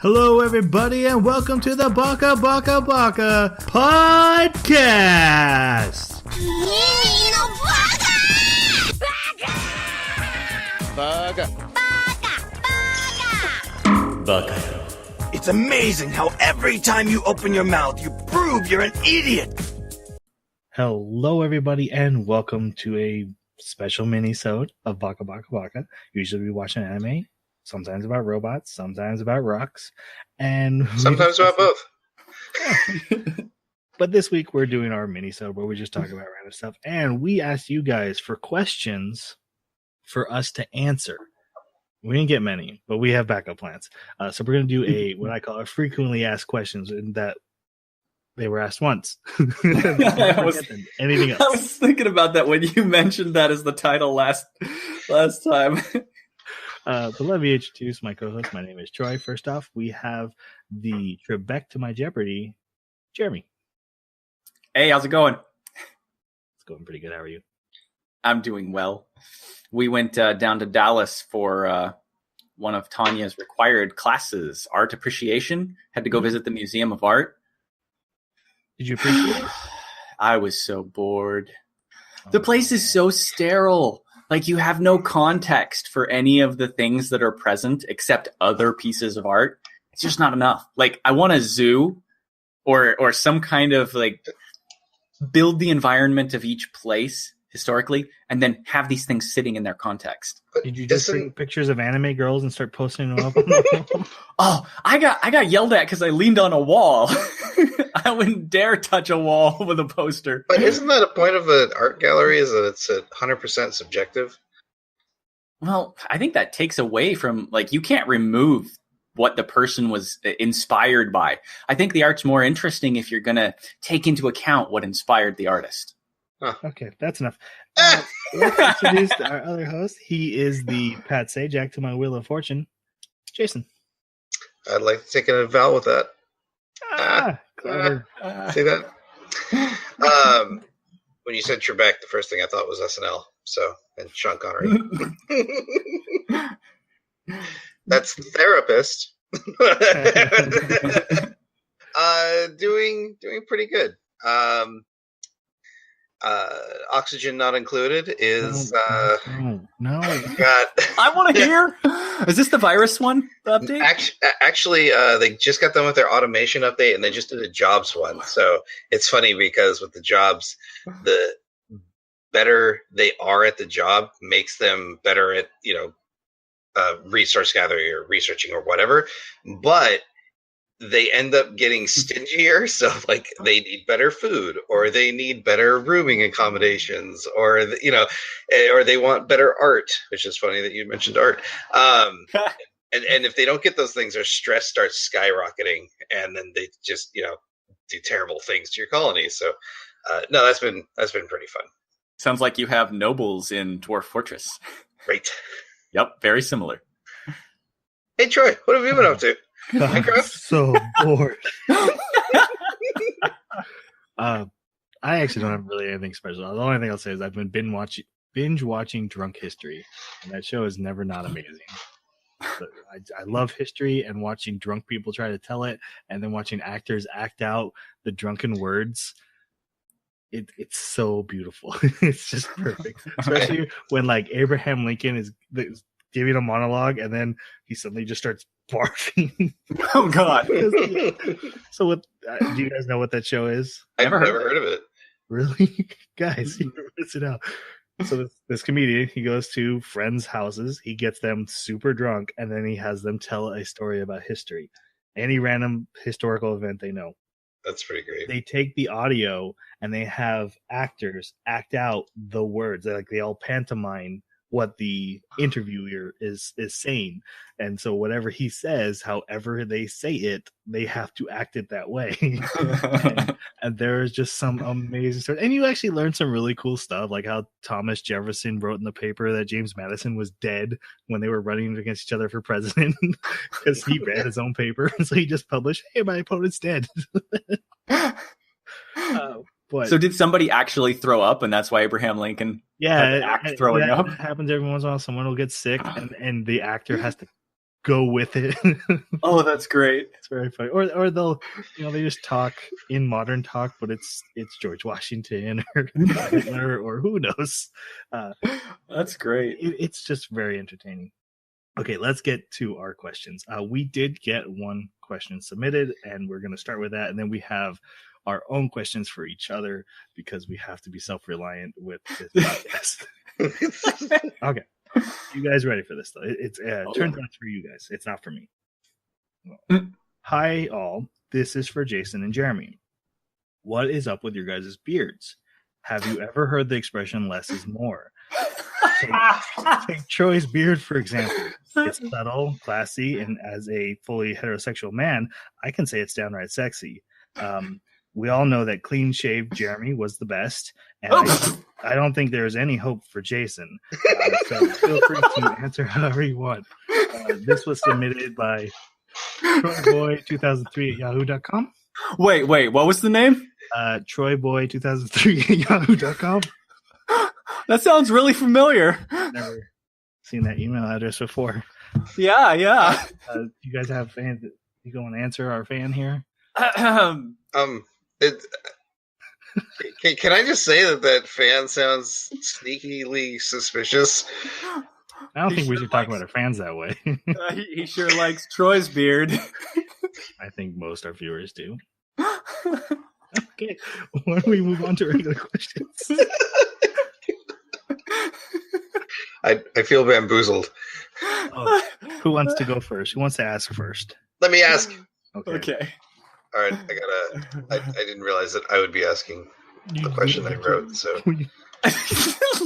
Hello, everybody, and welcome to the Baka podcast. Baka. It's amazing how every time you open your mouth, you prove you're an idiot. Hello, everybody, and welcome to a special mini-sode of Baka. Usually we watch an anime, sometimes about robots, sometimes about rocks, and sometimes about both. But this week we're doing our mini-sode where we just talk about random stuff, and we asked you guys for questions for us to answer. We didn't get many, but we have backup plans. So we're going to do what I call a frequently asked questions, in that they were asked once. Anything else? I was thinking about that when you mentioned that as the title last time. But let me introduce my co-host. My name is Troy. First off, we have the Trebek to my Jeopardy, Jeremy. Hey, how's it going? It's going pretty good. How are you? I'm doing well. We went down to Dallas for one of Tanya's required classes, art appreciation. Had to go visit the Museum of Art. Did you appreciate it? I was so bored. The place is so sterile. Like, you have no context for any of the things that are present except other pieces of art. It's just not enough. Like, I want a zoo or some kind of, like, build the environment of each place historically and then have these things sitting in their context. Did you just bring pictures of anime girls and start posting them up on the wall? Oh, I got yelled at because I leaned on a wall. I wouldn't dare touch a wall with a poster. But isn't that a point of an art gallery, is that it's 100% subjective? Well, I think that takes away from, like, you can't remove what the person was inspired by. I think the art's more interesting if you're going to take into account what inspired the artist. Huh. Okay, that's enough. Let's introduce our other host. He is the Pat Sajak to my Wheel of Fortune, Jason. I'd like to take an avowal with that. Clever. See that? When you said Trebek, the first thing I thought was SNL. So, and Sean Connery. That's therapist. Doing pretty good. Oxygen not included is no. I want to hear. Is this the virus one? The update? Actually, they just got done with their automation update, and they just did a jobs one. So it's funny because with the jobs, the better they are at the job makes them better at resource gathering or researching or whatever. But they end up getting stingier, so like they need better food, or they need better rooming accommodations, or or they want better art, which is funny that you mentioned art. And if they don't get those things, their stress starts skyrocketing, and then they just do terrible things to your colony. So no, that's been pretty fun. Sounds like you have nobles in Dwarf Fortress. Right. Yep, very similar. Hey Troy, what have you been up to? I'm so bored. I actually don't have really anything special. The only thing I'll say is I've been binge watching Drunk History, and that show is never not amazing. But I love history and watching drunk people try to tell it, and then watching actors act out the drunken words. It's so beautiful. It's just perfect, especially when like Abraham Lincoln is giving a monologue, and then he suddenly just starts barfing. Oh God! So, what do you guys know what that show is? I've never heard of it. Really, guys, you miss it out. So this comedian, he goes to friends' houses, he gets them super drunk, and then he has them tell a story about history, any random historical event they know. That's pretty great. They take the audio and they have actors act out the words. They all pantomime what the interviewer is saying, and so whatever he says, however they say it, they have to act it that way. and there is just some amazing stuff, and you actually learn some really cool stuff, like how Thomas Jefferson wrote in the paper that James Madison was dead when they were running against each other for president, because he read his own paper, and so he just published, "Hey, my opponent's dead." But, so did somebody actually throw up, and that's why Abraham Lincoln had to act throwing up? It happens every once in a while. Someone will get sick, and the actor has to go with it. Oh, that's great. It's very funny. Or they'll, they just talk in modern talk, but it's George Washington or Hitler or who knows. That's great. It's just very entertaining. Okay, let's get to our questions. We did get one question submitted, and we're going to start with that, and then we have our own questions for each other because we have to be self-reliant with this podcast. Okay. You guys ready for this, though? It's turns out it's for you guys. It's not for me. Hi, all. This is for Jason and Jeremy. What is up with your guys' beards? Have you ever heard the expression less is more? Take Troy's beard, for example. It's subtle, classy, and as a fully heterosexual man, I can say it's downright sexy. We all know that clean-shaved Jeremy was the best, and I don't think there is any hope for Jason. So feel free to answer however you want. This was submitted by TroyBoy2003 at yahoo.com. Wait, what was the name? TroyBoy2003 at yahoo.com. That sounds really familiar. Never seen that email address before. Yeah. You guys have fans? You going to answer our fan here? Can I just say that fan sounds sneakily suspicious? I don't think we should talk about our fans that way. He sure likes Troy's beard. I think most our viewers do. Okay, why don't we move on to regular questions? I feel bamboozled. Oh, who wants to go first? Who wants to ask first? Let me ask. Okay. All right, I didn't realize that I would be asking the question I wrote. So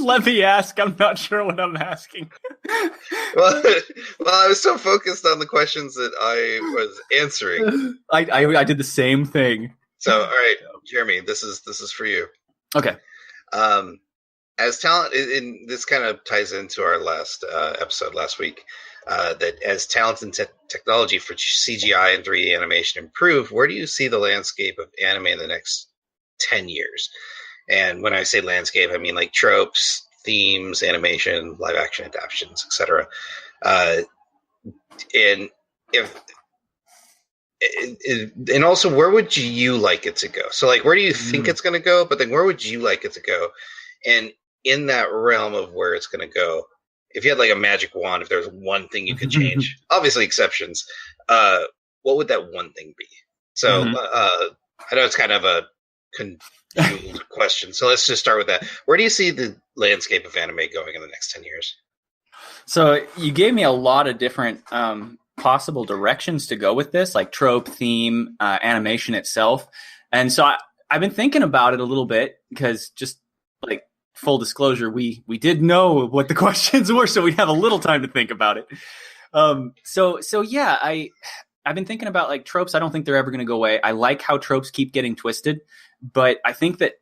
let me ask. I'm not sure what I'm asking. well, I was so focused on the questions that I was answering. I did the same thing. So, all right, Jeremy, this is for you. Okay. As talent, and this kind of ties into our last episode last week, that as talent and technology for CGI and 3D animation improve, where do you see the landscape of anime in the next 10 years? And when I say landscape, I mean like tropes, themes, animation, live action adaptations, etc. And also, where would you like it to go? So, like, where do you think it's going to go? But then, where would you like it to go? And in that realm of where it's going to go, if you had like a magic wand, if there's one thing you could change, obviously exceptions, what would that one thing be? So I know it's kind of a convoluted question. So let's just start with that. Where do you see the landscape of anime going in the next 10 years? So you gave me a lot of different possible directions to go with this, like trope, theme, animation itself. And so I've been thinking about it a little bit because just like full disclosure, we did know what the questions were, so we have a little time to think about it. So yeah, I've been thinking about like tropes. I don't think they're ever going to go away. I like how tropes keep getting twisted, but I think that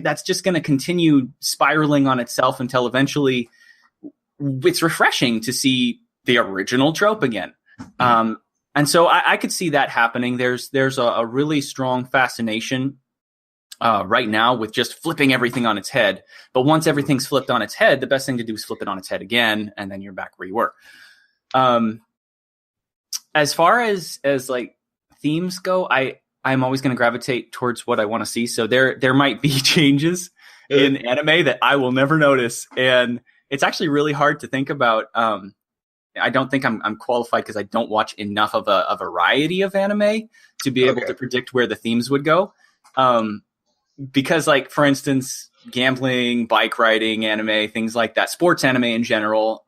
that's just going to continue spiraling on itself until eventually it's refreshing to see the original trope again. And so I could see that happening. There's a really strong fascination right now with just flipping everything on its head. But once everything's flipped on its head, the best thing to do is flip it on its head again, and then you're back where you were. As far as like themes go, I'm always going to gravitate towards what I want to see. So there might be changes in anime that I will never notice, and it's actually really hard to think about. I don't think I'm qualified because I don't watch enough of a variety of anime to be able to predict where the themes would go. Because, like, for instance, gambling, bike riding anime, things like that, sports anime in general,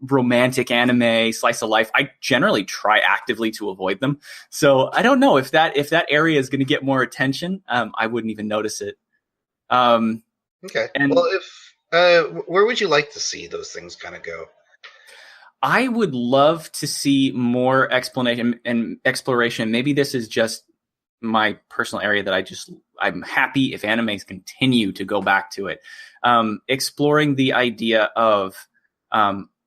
romantic anime, slice of life, I generally try actively to avoid them. So I don't know if that area is going to get more attention. I wouldn't even notice it. Okay. And well, where would you like to see those things kind of go? I would love to see more explanation and exploration. Maybe this is just my personal area that I'm happy if animes continue to go back to it. Exploring the idea of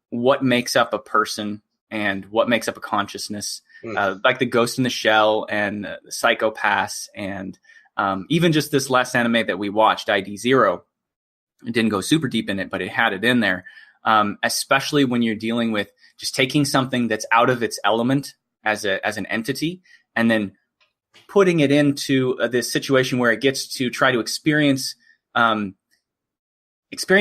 what makes up a person and what makes up a consciousness, like the Ghost in the Shell and the Psychopaths, and even just this last anime that we watched, ID Zero. It didn't go super deep in it, but it had it in there. Especially when you're dealing with just taking something that's out of its element as an entity, and then putting it into this situation where it gets to try to experience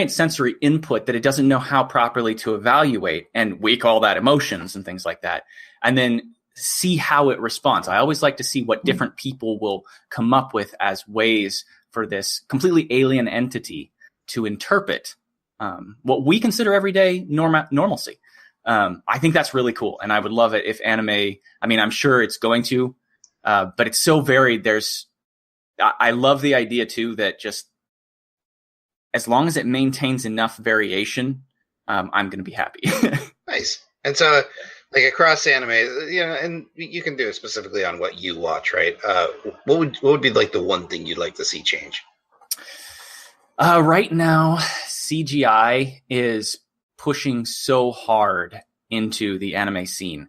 sensory input that it doesn't know how properly to evaluate. And we call that emotions and things like that. And then see how it responds. I always like to see what different people will come up with as ways for this completely alien entity to interpret what we consider everyday normalcy. I think that's really cool. And I would love it if anime, I mean, I'm sure it's going to, but it's so varied. I love the idea too, that just as long as it maintains enough variation, I'm going to be happy. Nice. And so, like across anime, and you can do it specifically on what you watch, right? What would be like the one thing you'd like to see change? Right now, CGI is pushing so hard into the anime scene,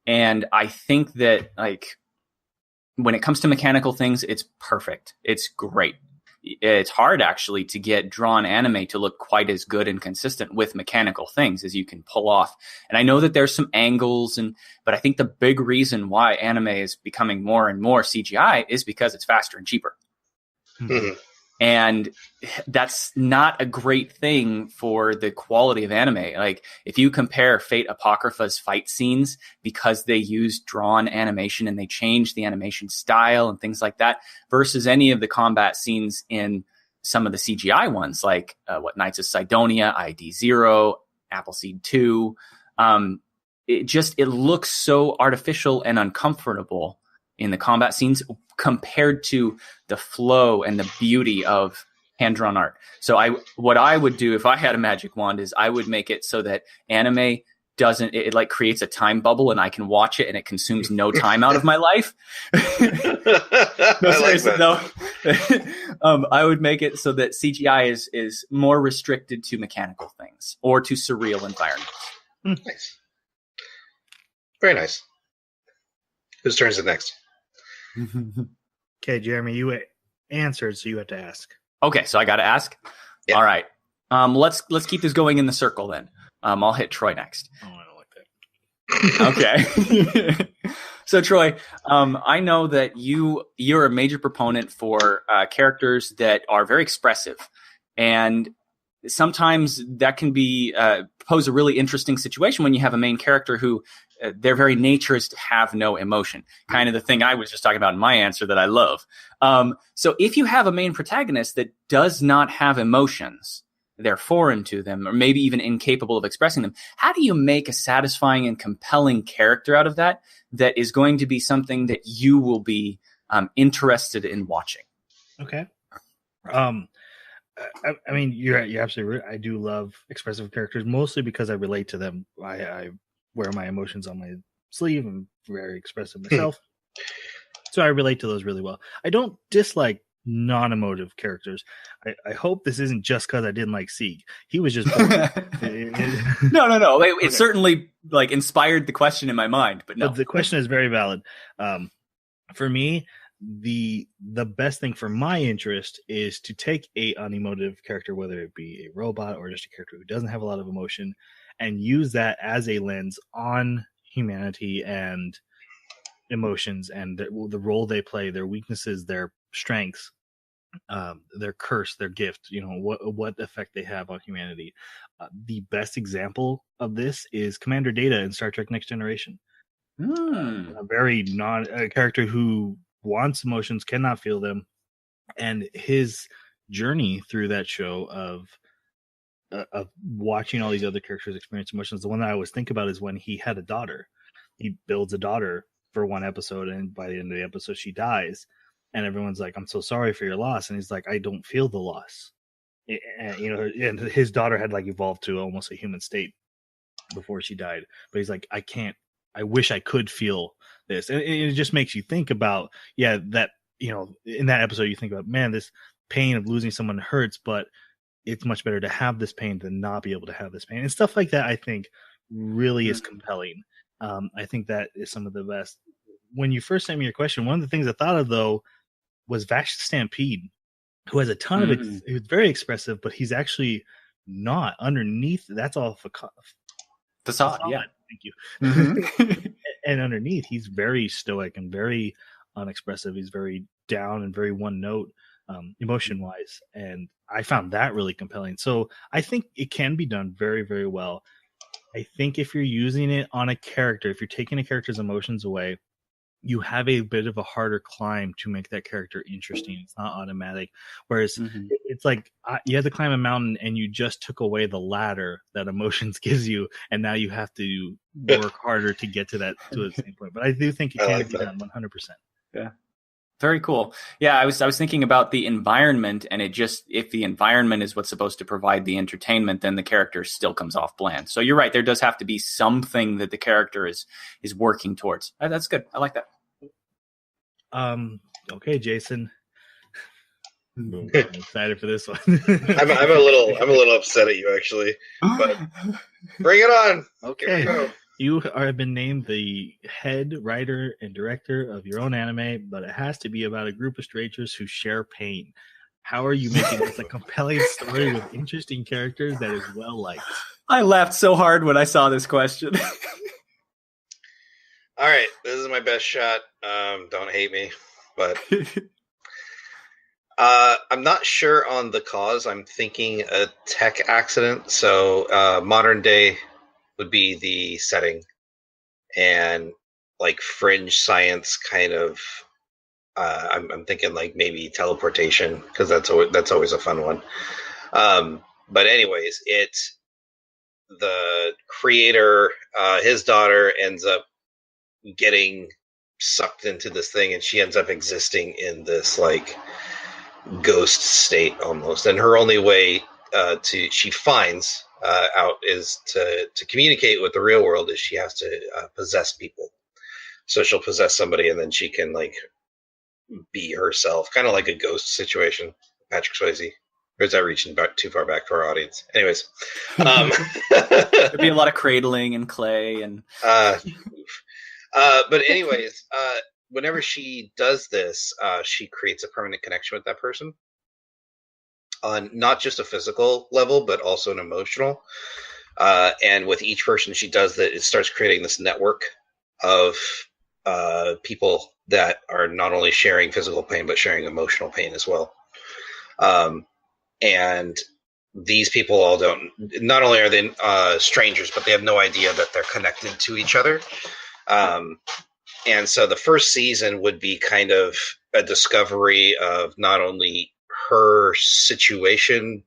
and I think that like when it comes to mechanical things, it's perfect. It's great. It's hard actually to get drawn anime to look quite as good and consistent with mechanical things as you can pull off. And I know that there's some angles, but I think the big reason why anime is becoming more and more CGI is because it's faster and cheaper. Mm-hmm. And that's not a great thing for the quality of anime. Like if you compare Fate Apocrypha's fight scenes, because they use drawn animation and they change the animation style and things like that, versus any of the combat scenes in some of the CGI ones, like Knights of Sidonia, ID Zero, Appleseed 2, it looks so artificial and uncomfortable in the combat scenes compared to the flow and the beauty of hand-drawn art. So what I would do if I had a magic wand is I would make it so that anime doesn't, it like creates a time bubble and I can watch it and it consumes no time out of my life. No, seriously, no. I would make it so that CGI is more restricted to mechanical things or to surreal environments. Nice. Very nice. Whose turn is it next? Okay, Jeremy, you answered, so you have to ask. Okay, so I got to ask. Yeah. All right. Let's keep this going in the circle then. I'll hit Troy next. Oh, I don't like that. Okay. So Troy, I know that you're a major proponent for characters that are very expressive, and sometimes that can be pose a really interesting situation when you have a main character who their very nature is to have no emotion. Kind of the thing I was just talking about in my answer that I love. So if you have a main protagonist that does not have emotions, they're foreign to them, or maybe even incapable of expressing them, how do you make a satisfying and compelling character out of that is going to be something that you will be interested in watching? Okay. I mean, you're absolutely right. I do love expressive characters, mostly because I relate to them. I wear my emotions on my sleeve. I'm very expressive myself. So I relate to those really well. I don't dislike non-emotive characters. I hope this isn't just because I didn't like Sieg. He was just No. It certainly like inspired the question in my mind, but no. But the question is very valid. For me, the best thing for my interest is to take a unemotive character, whether it be a robot or just a character who doesn't have a lot of emotion, and use that as a lens on humanity and emotions and the role they play, their weaknesses, their strengths, their curse, their gift, what effect they have on humanity. The best example of this is Commander Data in Star Trek Next Generation. A character who wants emotions, cannot feel them, and his journey through that show of watching all these other characters experience emotions. The one that I always think about is when he had a daughter. He builds a daughter for one episode, and by the end of the episode, she dies. And everyone's like, "I'm so sorry for your loss." And he's like, "I don't feel the loss." And his daughter had like evolved to almost a human state before she died. But he's like, I wish I could feel this. And it just makes you think about, that, in that episode, you think about, man, this pain of losing someone hurts, but it's much better to have this pain than not be able to have this pain. And stuff like that, I think, really is compelling. I think that is some of the best. When you first sent me your question, one of the things I thought of, though, was Vash Stampede, who has a ton of he's very expressive, but he's actually not underneath. That's all facade. Yeah. Thank you. Mhm. And underneath, he's very stoic and very unexpressive. He's very down and very one note, emotion wise. And I found that really compelling. So I think it can be done very, very well. I think if you're using it on a character, if you're taking a character's emotions away, you have a bit of a harder climb to make that character interesting. It's not automatic. Whereas Mhm. it's like you have to climb a mountain and you just took away the ladder that emotions gives you, and now you have to work harder to get to the same point. But I do think it I can like be that. done 100%. Yeah. Very cool. Yeah, I was thinking about the environment, and if the environment is what's supposed to provide the entertainment, then the character still comes off bland. So you're right. There does have to be something that the character is working towards. That's good. I like that. Okay, Jason. I'm excited for this one. I'm a little upset at you actually, but bring it on. Here we Okay. go. You have been named the head writer and director of your own anime, but it has to be about a group of strangers who share pain. How are you making this a compelling story with interesting characters that is well liked? I laughed so hard when I saw this question. All right, this is my best shot. Don't hate me, but I'm not sure on the cause. I'm thinking a tech accident. So modern day would be the setting, and like fringe science kind of. I'm thinking like maybe teleportation because that's always a fun one. But anyways, it's the creator. His daughter ends up getting sucked into this thing, and she ends up existing in this like ghost state almost. And her only way she finds out is to communicate with the real world is she has to possess people. So she'll possess somebody, and then she can like be herself, kind of like a ghost situation. Patrick Swayze. Or is that reaching back too far back for our audience? Anyways, There'd be a lot of cradling and clay and. But anyways, whenever she does this, she creates a permanent connection with that person on not just a physical level, but also an emotional. And with each person she does that, it starts creating this network of people that are not only sharing physical pain, but sharing emotional pain as well. And these people all not only are they strangers, but they have no idea that they're connected to each other. And so the first season would be kind of a discovery of not only her situation,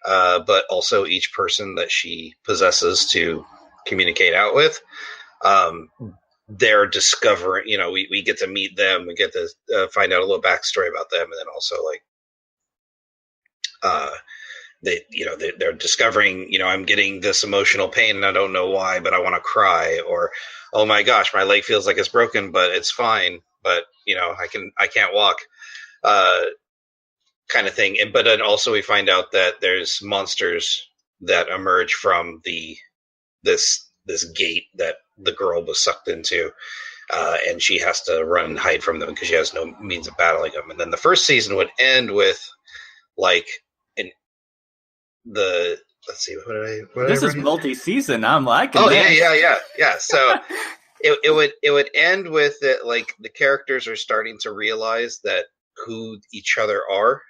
but also each person that she possesses to communicate out with. They're discovering, we get to meet them, we get to find out a little backstory about them, and then also like they're discovering, I'm getting this emotional pain and I don't know why, but I want to cry, or oh my gosh, my leg feels like it's broken, but it's fine, but I can't walk, kind of thing. But then also we find out that there's monsters that emerge from this gate that the girl was sucked into, and she has to run and hide from them because she has no means of battling them. And then the first season would end with like let's see, This is multi-season. I'm liking Oh this. yeah. So it would end with it like the characters are starting to realize that who each other are.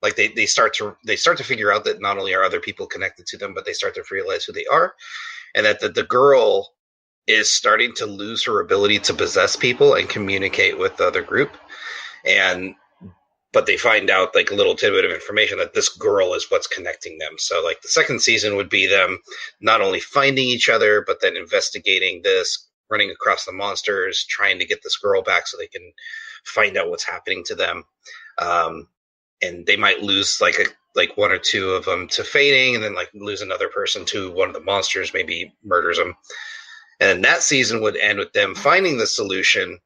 Like they start to figure out that not only are other people connected to them, but they start to realize who they are, and that the girl is starting to lose her ability to possess people and communicate with the other group. But they find out like a little tidbit of information that this girl is what's connecting them. So like the second season would be them not only finding each other, but then investigating this, running across the monsters, trying to get this girl back so they can find out what's happening to them. And they might lose like one or two of them to fading, and then like lose another person to one of the monsters, maybe murders them. And that season would end with them finding the solution,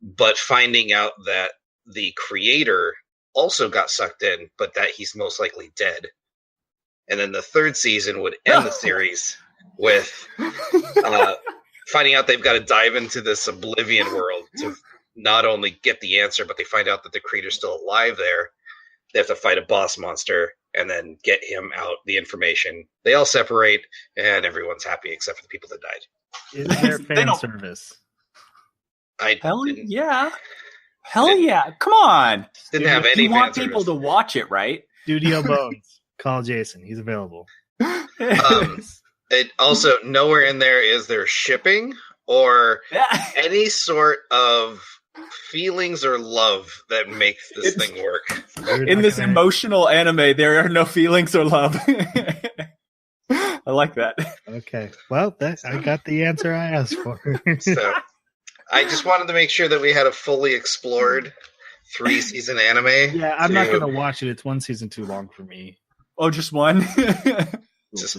but finding out that the creator also got sucked in, but that he's most likely dead. And then the third season would end the series with finding out they've got to dive into this oblivion world to not only get the answer, but they find out that the creator's still alive there. They have to fight a boss monster and then get him out the information. They all separate, and everyone's happy except for the people that died. Is there They fan don't- service? I Hell didn't, yeah. Hell yeah. Come on. didn't have any You want fan people service. to watch it, right? Studio Bones. Call Jason. He's available. It also, nowhere in there is there shipping or any sort of feelings or love that makes this thing work. In this emotional anime, there are no feelings or love. I like that. Okay. Well, I got the answer I asked for. So I just wanted to make sure that we had a fully explored 3-season anime. Yeah, I'm not gonna watch it. It's one season too long for me. Oh, just one? Just,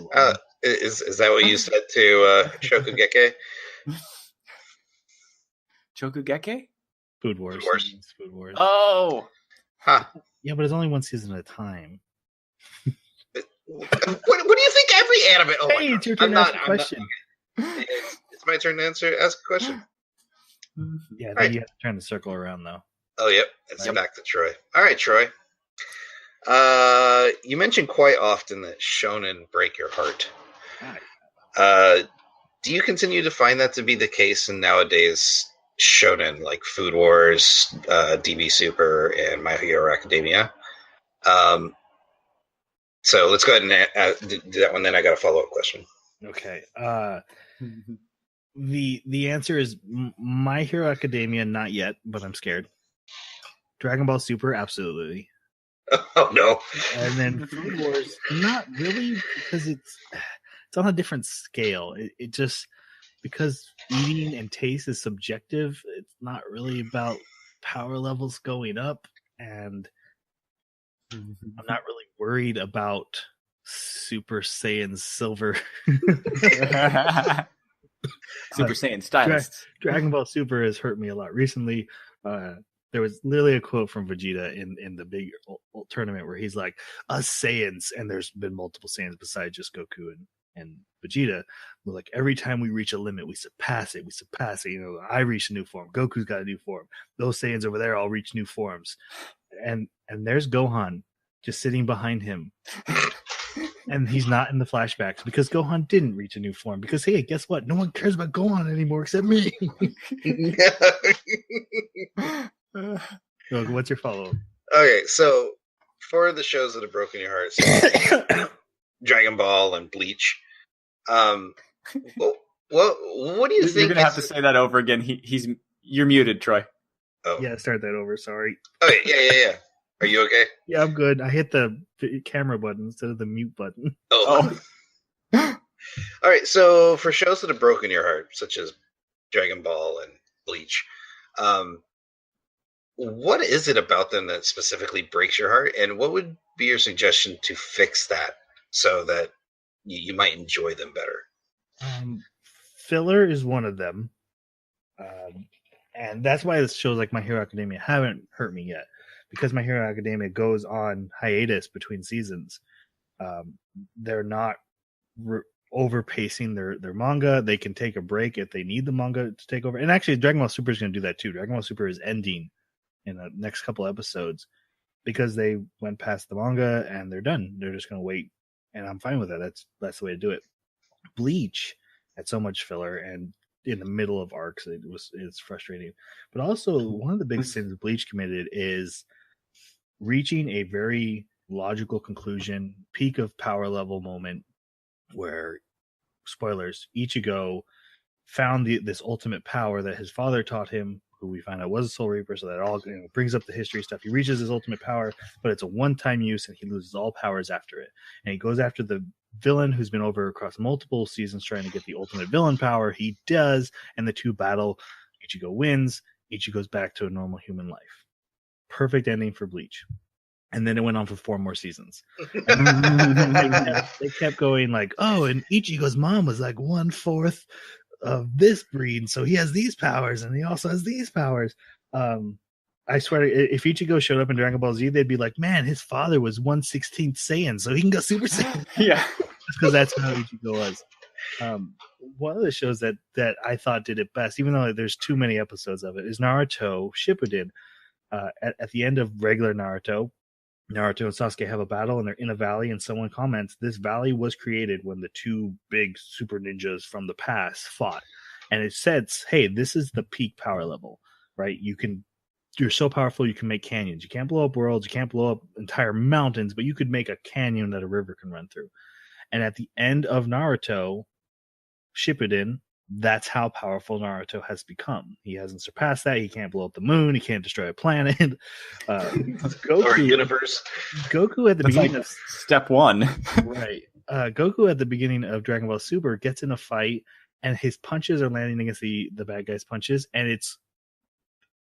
is that what you said to Shokugeki? Chokugeke? Food Wars. Food Wars. Food Wars. Oh. Huh. Yeah, but it's only one season at a time. What do you think every anime? Oh Hey, my it's your gosh. turn to ask a question. It's my turn to ask a question. Yeah, Right. you have to turn the circle around though. Oh, yep. It's Yep. back to Troy. All right, Troy. You mentioned quite often that shonen break your heart. Do you continue to find that to be the case in nowadays shonen like Food Wars, DB Super, and My Hero Academia? So let's go ahead and do that one. Then I got a follow-up question. Okay. The answer is My Hero Academia, not yet, but I'm scared. Dragon Ball Super, absolutely. Oh no! And then Food Wars, not really, because it's on a different scale. It just, because eating and taste is subjective. It's not really about power levels going up, and I'm not really worried about Super Saiyan Silver. Super Saiyan stylists. Dragon Ball Super has hurt me a lot recently. There was literally a quote from Vegeta in the big tournament where he's like, "Us Saiyans," and there's been multiple Saiyans besides just Goku and Vegeta. We're like, every time we reach a limit, we surpass it. You know, I reach a new form. Goku's got a new form. Those Saiyans over there all reach new forms. And there's Gohan just sitting behind him. And he's not in the flashbacks because Gohan didn't reach a new form. Because, hey, guess what? No one cares about Gohan anymore except me. So, what's your follow-up? Okay, so for the shows that have broken your heart, so Dragon Ball and Bleach, what do you think? You're gonna have to say that over again. You're muted, Troy. Oh. Yeah, start that over. Sorry. Okay, yeah. Are you okay? Yeah, I'm good. I hit the camera button instead of the mute button. Oh. All right, so for shows that have broken your heart, such as Dragon Ball and Bleach, what is it about them that specifically breaks your heart, and what would be your suggestion to fix that so that you might enjoy them better? Filler is one of them, and that's why this shows like My Hero Academia haven't hurt me yet, because My Hero Academia goes on hiatus between seasons. They're not overpacing their manga. They can take a break if they need the manga to take over. And actually, Dragon Ball Super is going to do that too. Dragon Ball Super is ending in the next couple episodes because they went past the manga and they're done. They're just going to wait, and I'm fine with that. That's the way to do it. Bleach had so much filler, and in the middle of arcs, it's frustrating. But also, one of the big sins Bleach committed is reaching a very logical conclusion, peak of power level moment, where, spoilers, Ichigo found this ultimate power that his father taught him, who we find out was a Soul Reaper, so that all brings up the history stuff. He reaches his ultimate power, but it's a one-time use, and he loses all powers after it. And he goes after the villain who's been over across multiple seasons trying to get the ultimate villain power. He does, and the two battle. Ichigo wins. Ichigo goes back to a normal human life. Perfect ending for Bleach. And then it went on for 4 more seasons. They kept going like, oh, and Ichigo's mom was like 1/4 of this breed, so he has these powers, and he also has these powers. I swear, if Ichigo showed up in Dragon Ball Z, they'd be like, man, his father was 1/16 Saiyan, so he can go Super Saiyan. Yeah. Because that's how Ichigo was. One of the shows that I thought did it best, even though there's too many episodes of it, is Naruto Shippuden. At the end of regular Naruto, Naruto and Sasuke have a battle, and they're in a valley, and someone comments, this valley was created when the two big super ninjas from the past fought. And it says, hey, this is the peak power level, right? You're so powerful, you can make canyons. You can't blow up worlds, you can't blow up entire mountains, but you could make a canyon that a river can run through. And at the end of Naruto Shippuden, that's how powerful Naruto has become. He hasn't surpassed that. He can't blow up the moon. He can't destroy a planet. Goku, or universe. Goku at the beginning of step one, right? Goku at the beginning of Dragon Ball Super gets in a fight, and his punches are landing against the bad guy's punches, and it's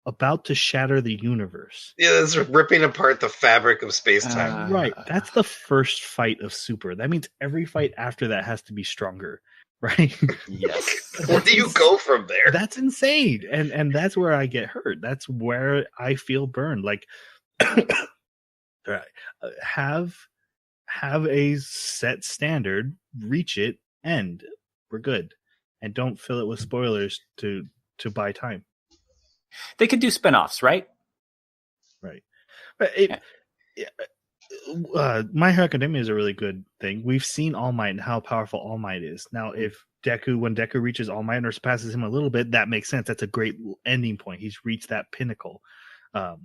about to shatter the universe. Yeah, it's ripping apart the fabric of space-time. Right. That's the first fight of Super. That means every fight after that has to be stronger. Right? Yes. Where do you go from there? That's insane. And that's where I get hurt. That's where I feel burned. Like have a set standard, reach it, end. We're good. And don't fill it with spoilers to buy time. They could do spin-offs, right? Right. But My Hero Academia is a really good thing. We've seen All Might and how powerful All Might is. Now, when Deku reaches All Might or surpasses him a little bit, that makes sense. That's a great ending point. He's reached that pinnacle. And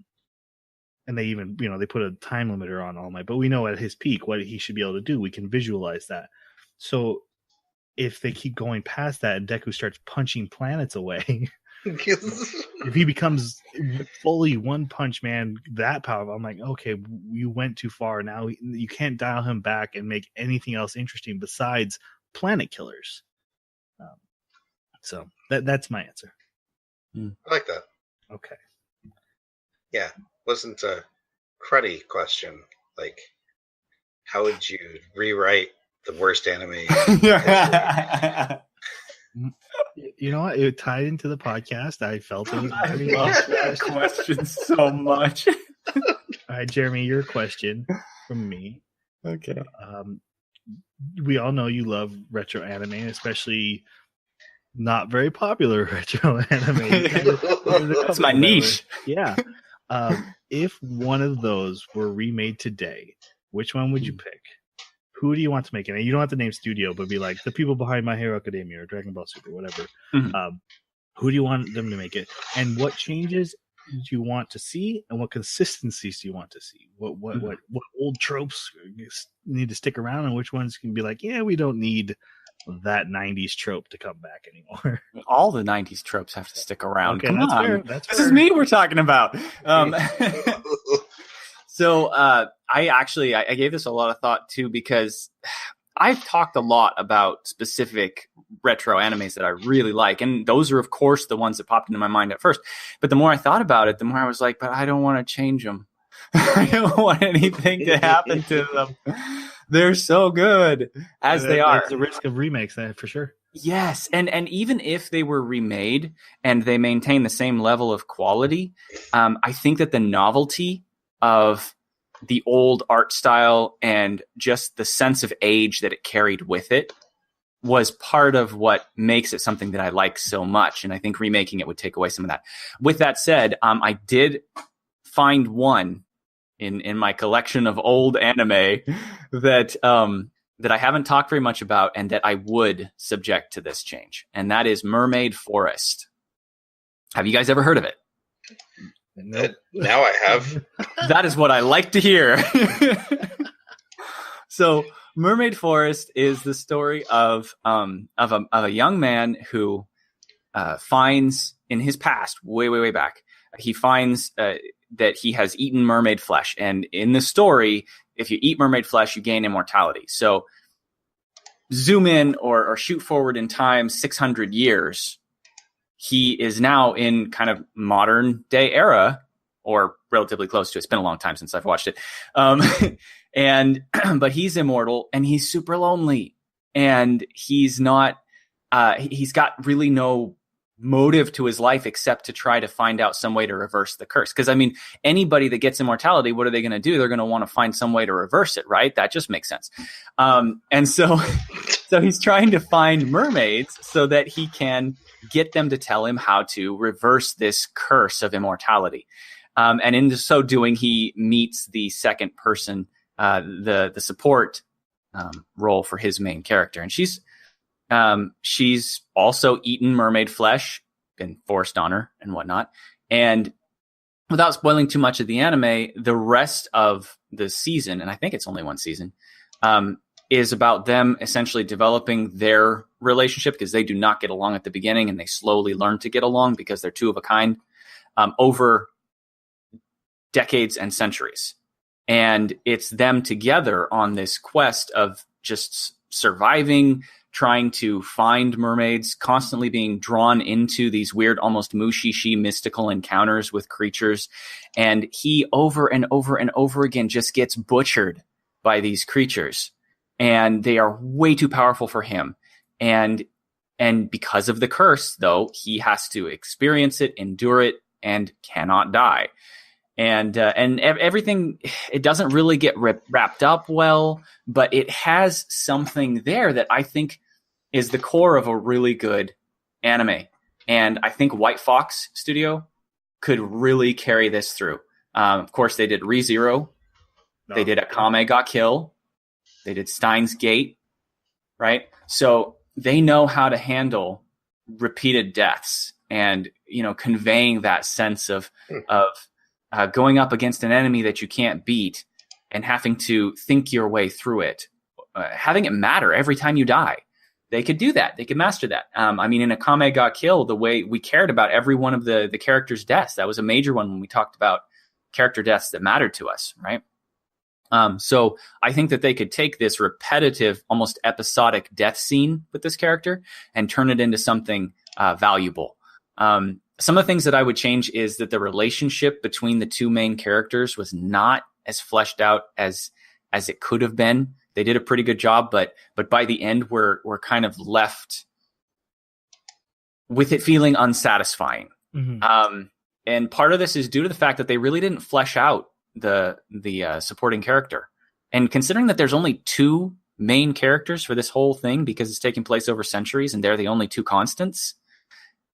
they even, they put a time limiter on All Might, but we know at his peak what he should be able to do. We can visualize that. So if they keep going past that and Deku starts punching planets away, if he becomes fully One Punch Man that powerful, I'm like, okay, you went too far. Now you can't dial him back and make anything else interesting besides planet killers. So that's my answer. I like that. Okay. Yeah, wasn't a cruddy question. Like, how would you rewrite the worst anime? You know what? It tied into the podcast. I felt it was very I love that question so much. All right, Jeremy, your question from me. Okay. We all know you love retro anime, especially not very popular retro anime. That's my niche. Yeah. If one of those were remade today, which one would you pick? Who do you want to make it? And you don't have to name studio, but be like the people behind My Hero Academia or Dragon Ball Super, whatever. Mm-hmm. Who do you want them to make it? And what changes do you want to see? And what consistencies do you want to see? What old tropes need to stick around, and which ones can be like, yeah, we don't need that 90s trope to come back anymore. All the 90s tropes have to stick around. Okay, Come that's on. fair. That's this fair. is me we're talking about. So I gave this a lot of thought too, because I've talked a lot about specific retro animes that I really like. And those are, of course, the ones that popped into my mind at first. But the more I thought about it, the more I was like, but I don't want to change them. I don't want anything to happen to them. They're so good as they are. There's a risk of remakes, for sure. Yes, and even if they were remade and they maintain the same level of quality, I think that the novelty of the old art style and just the sense of age that it carried with it was part of what makes it something that I like so much. And I think remaking it would take away some of that. With that said, I did find one in my collection of old anime that I haven't talked very much about and that I would subject to this change. And that is Mermaid Forest. Have you guys ever heard of it? Nope. Now I have. That is what I like to hear. So Mermaid Forest is the story of a young man who finds in his past, way back, he finds that he has eaten mermaid flesh. And in the story, if you eat mermaid flesh, you gain immortality. So zoom in or shoot forward in time 600 years. He is now in kind of modern day era, or relatively close to it. It's been a long time since I've watched it. But he's immortal and he's super lonely, and he's not, he's got really no motive to his life except to try to find out some way to reverse the curse. Because I mean, anybody that gets immortality, what are they going to do? They're going to want to find some way to reverse it, right? That just makes sense. And so he's trying to find mermaids so that he can get them to tell him how to reverse this curse of immortality. And in so doing, he meets the second person, the support role for his main character. And she's also eaten mermaid flesh, been forced on her and whatnot. And without spoiling too much of the anime, the rest of the season, and I think it's only one season, is about them essentially developing their relationship, because they do not get along at the beginning, and they slowly learn to get along because they're two of a kind over decades and centuries. And it's them together on this quest of just surviving, trying to find mermaids, constantly being drawn into these weird, almost mushishi mystical encounters with creatures. And he over and over and over again just gets butchered by these creatures. And they are way too powerful for him. And because of the curse, though, he has to experience it, endure it, and cannot die. And everything, it doesn't really get wrapped up well, but it has something there that I think is the core of a really good anime. And I think White Fox Studio could really carry this through. Of course, they did ReZero. They did Akame ga Kill. They did Steins Gate, right? So they know how to handle repeated deaths and, conveying that sense of going up against an enemy that you can't beat and having to think your way through it, having it matter every time you die. They could do that. They could master that. In Akame ga Kill, the way we cared about every one of the characters' deaths, that was a major one when we talked about character deaths that mattered to us, right? So I think that they could take this repetitive, almost episodic death scene with this character and turn it into something valuable. Some of the things that I would change is that the relationship between the two main characters was not as fleshed out as it could have been. They did a pretty good job, but by the end, we're kind of left with it feeling unsatisfying. Mm-hmm. And part of this is due to the fact that they really didn't flesh out the supporting character. And considering that there's only two main characters for this whole thing, because it's taking place over centuries and they're the only two constants,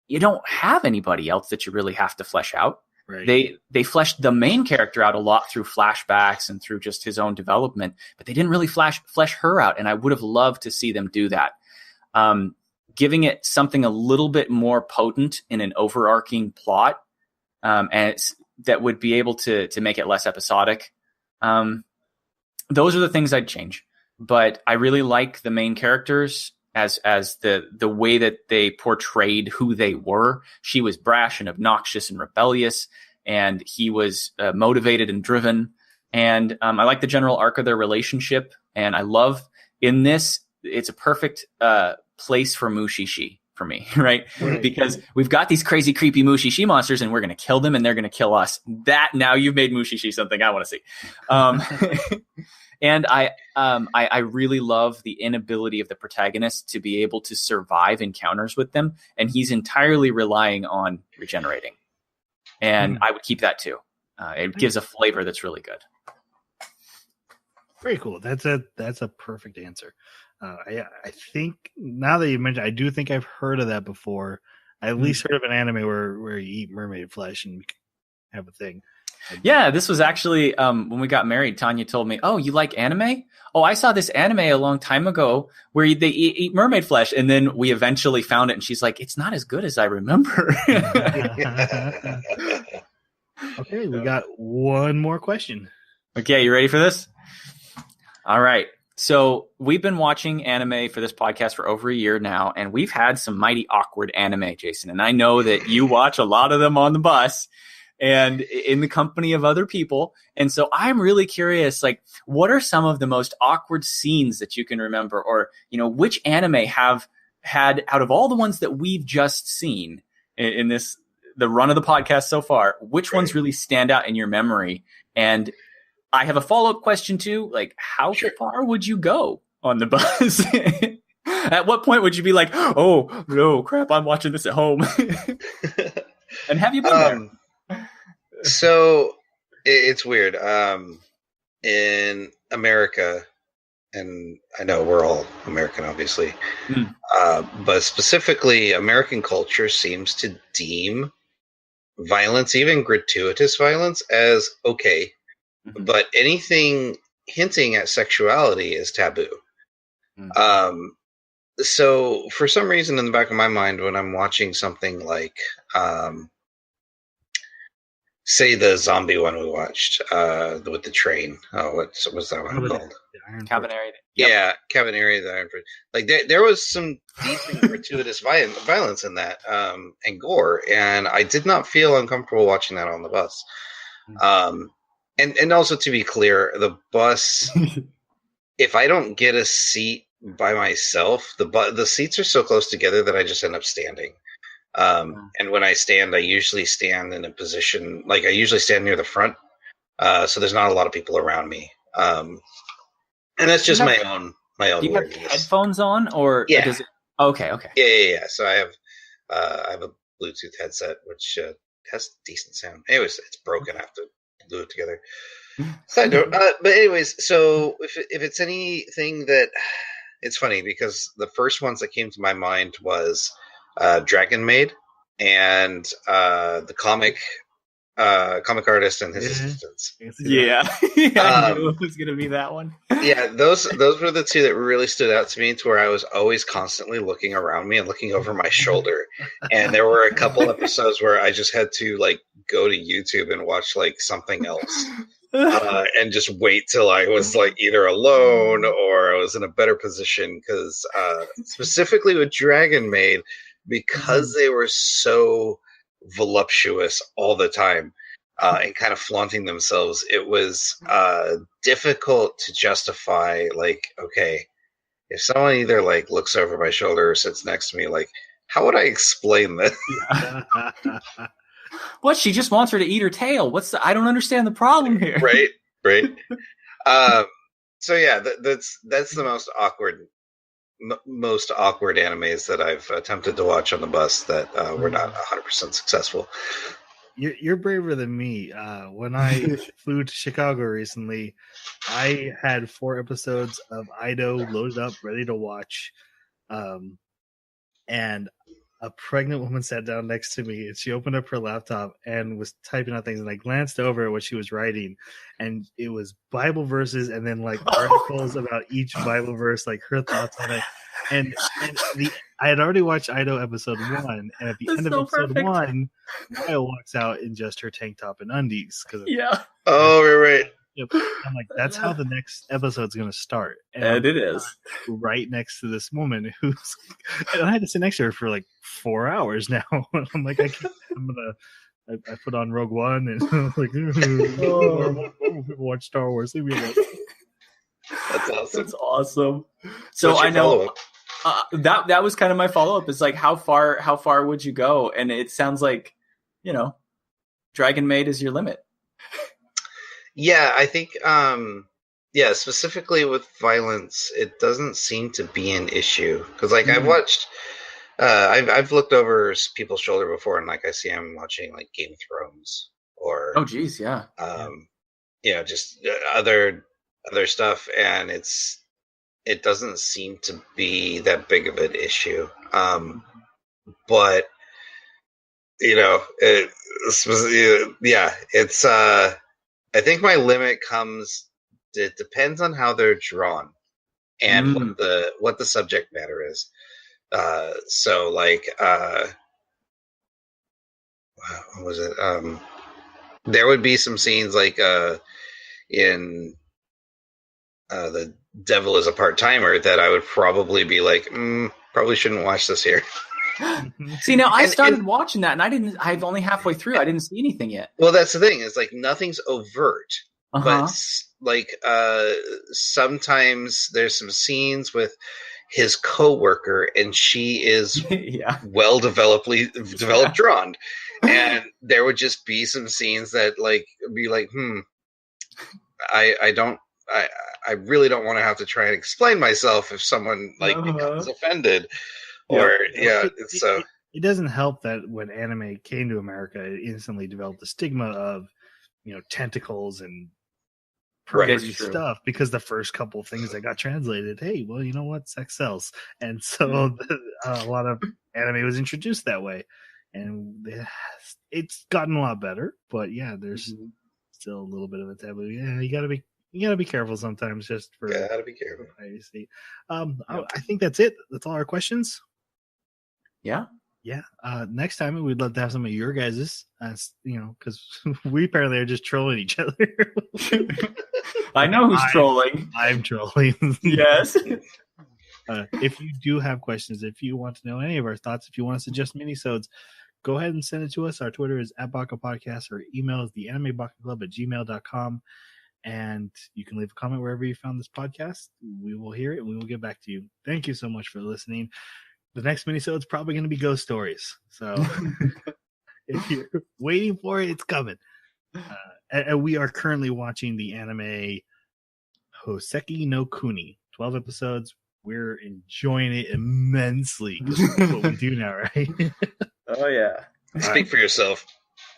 you don't have anybody else that you really have to flesh out. Right. They fleshed the main character out a lot through flashbacks and through just his own development, but they didn't really flesh her out. And I would have loved to see them do that. Giving it something a little bit more potent in an overarching plot, and that would be able to make it less episodic. Those are the things I'd change. But I really like the main characters as the way that they portrayed who they were. She was brash and obnoxious and rebellious, and he was motivated and driven. And I like the general arc of their relationship. And I love in this, it's a perfect place for Mushishi for me, right? Because we've got these crazy, creepy Mushishi monsters, and we're going to kill them, and they're going to kill us. That now you've made Mushishi something I want to see. And I really love the inability of the protagonist to be able to survive encounters with them, and he's entirely relying on regenerating. And I would keep that too. It gives a flavor that's really good. Very cool. That's a perfect answer. I think now that you mentioned, I do think I've heard of that before. I at least heard of an anime where you eat mermaid flesh and have a thing. Yeah, this was actually when we got married. Tanya told me, "Oh, you like anime? Oh, I saw this anime a long time ago where they eat mermaid flesh." And then we eventually found it, and she's like, "It's not as good as I remember." Okay, we got one more question. Okay, you ready for this? All right. So we've been watching anime for this podcast for over a year now, and we've had some mighty awkward anime, Jason. And I know that you watch a lot of them on the bus and in the company of other people. And so I'm really curious, like, what are some of the most awkward scenes that you can remember? Or, which anime have had, out of all the ones that we've just seen in the run of the podcast so far, which ones really stand out in your memory? And I have a follow-up question too. Like, how far would you go on the bus? At what point would you be like, "Oh no, crap! I'm watching this at home"? And have you been there? So it's weird. In America, and I know we're all American, obviously, but specifically, American culture seems to deem violence, even gratuitous violence, as okay, but anything hinting at sexuality is taboo. So for some reason in the back of my mind, when I'm watching something like, say the zombie one we watched, with the train. Oh, what was that one called? Cabaneri. Yeah, Cabaneri, the Iron Fridge. Like there was some decent gratuitous violence in that, and gore, and I did not feel uncomfortable watching that on the bus. And also to be clear, the bus, if I don't get a seat by myself, the seats are so close together that I just end up standing. And when I stand, I usually stand in a position, like I usually stand near the front, so there's not a lot of people around me. And that's just my own. Do you have headphones on, or does it? Okay. Yeah. So I have a Bluetooth headset which has decent sound. Anyways, it's broken. I have to glue it together. Side note. But anyways, so if it's anything that, it's funny because the first ones that came to my mind was Dragon Maid and the comic artist and his assistants. Yeah, I knew it was going to be that one. Yeah, those were the two that really stood out to me, to where I was always constantly looking around me and looking over my shoulder. And there were a couple episodes where I just had to like go to YouTube and watch like something else, and just wait till I was like either alone or I was in a better position. Because specifically with Dragon Maid, because they were so voluptuous all the time, and kind of flaunting themselves, it was difficult to justify, like, okay, if someone either like looks over my shoulder or sits next to me, like, how would I explain this? What? She just wants her to eat her tail. I don't understand the problem here. Right. So yeah, that's the most awkward animes that I've attempted to watch on the bus that were not 100% successful. You're braver than me. When I flew to Chicago recently, I had 4 episodes of Ido loaded up, ready to watch. And a pregnant woman sat down next to me, and she opened up her laptop and was typing out things. And I glanced over at what she was writing, and it was Bible verses and then like articles about each Bible verse, like her thoughts on it. And I had already watched Ido episode 1, and at the end of episode 1, Kyle walks out in just her tank top and undies. Oh, right. Yep. I'm like, that's how the next episode's going to start. And it is. Right next to this woman and I had to sit next to her for like 4 hours now. I'm like, I put on Rogue One and I'm like, people watch Star Wars. Leave me alone. That's awesome. So I know that was kind of my follow-up. Is like, how far would you go? And it sounds like, Dragon Maid is your limit. Yeah, I think, specifically with violence, it doesn't seem to be an issue. Because, like, I've watched, I've looked over people's shoulder before, and, like, I see I'm watching, like, Game of Thrones, or... Oh, geez, yeah. Just other stuff, and it doesn't seem to be that big of an issue. But, it's... I think my limit it depends on how they're drawn and what the subject matter is. So like, what was it? There would be some scenes like in The Devil is a Part-Timer that I would probably be like, probably shouldn't watch this here. See, now I started watching that, and I've only halfway through. I didn't see anything yet. Well, that's the thing. It's like nothing's overt, but like sometimes there's some scenes with his coworker, and she is well developed drawn, and there would just be some scenes that like be like, I really don't want to have to try and explain myself if someone like becomes offended. It doesn't help that when anime came to America, it instantly developed the stigma of, tentacles and perverty stuff, because the first couple things that got translated, hey, well, you know what, sex sells, and so a lot of anime was introduced that way. and it's gotten a lot better. But yeah, there's still a little bit of a taboo. Yeah, you gotta be careful sometimes, just for Gotta be careful. privacy. I think that's it. That's all our questions. Yeah. Yeah. Next time we'd love to have some of your guys's, because we apparently are just trolling each other. I know who's trolling. I'm trolling. Yes. If you do have questions, if you want to know any of our thoughts, if you want to suggest minisodes, go ahead and send it to us. Our Twitter is @Baka Podcast. Our email is theanimebakaclub@gmail.com. And you can leave a comment wherever you found this podcast. We will hear it and we will get back to you. Thank you so much for listening. The next minisode is probably going to be ghost stories. So if you're waiting for it, it's coming. And we are currently watching the anime Hoseki no Kuni. 12 episodes. We're enjoying it immensely. That's what we do now, right? Oh, yeah. Speak for yourself.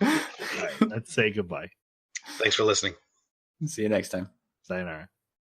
All right, let's say goodbye. Thanks for listening. See you next time. Sayonara.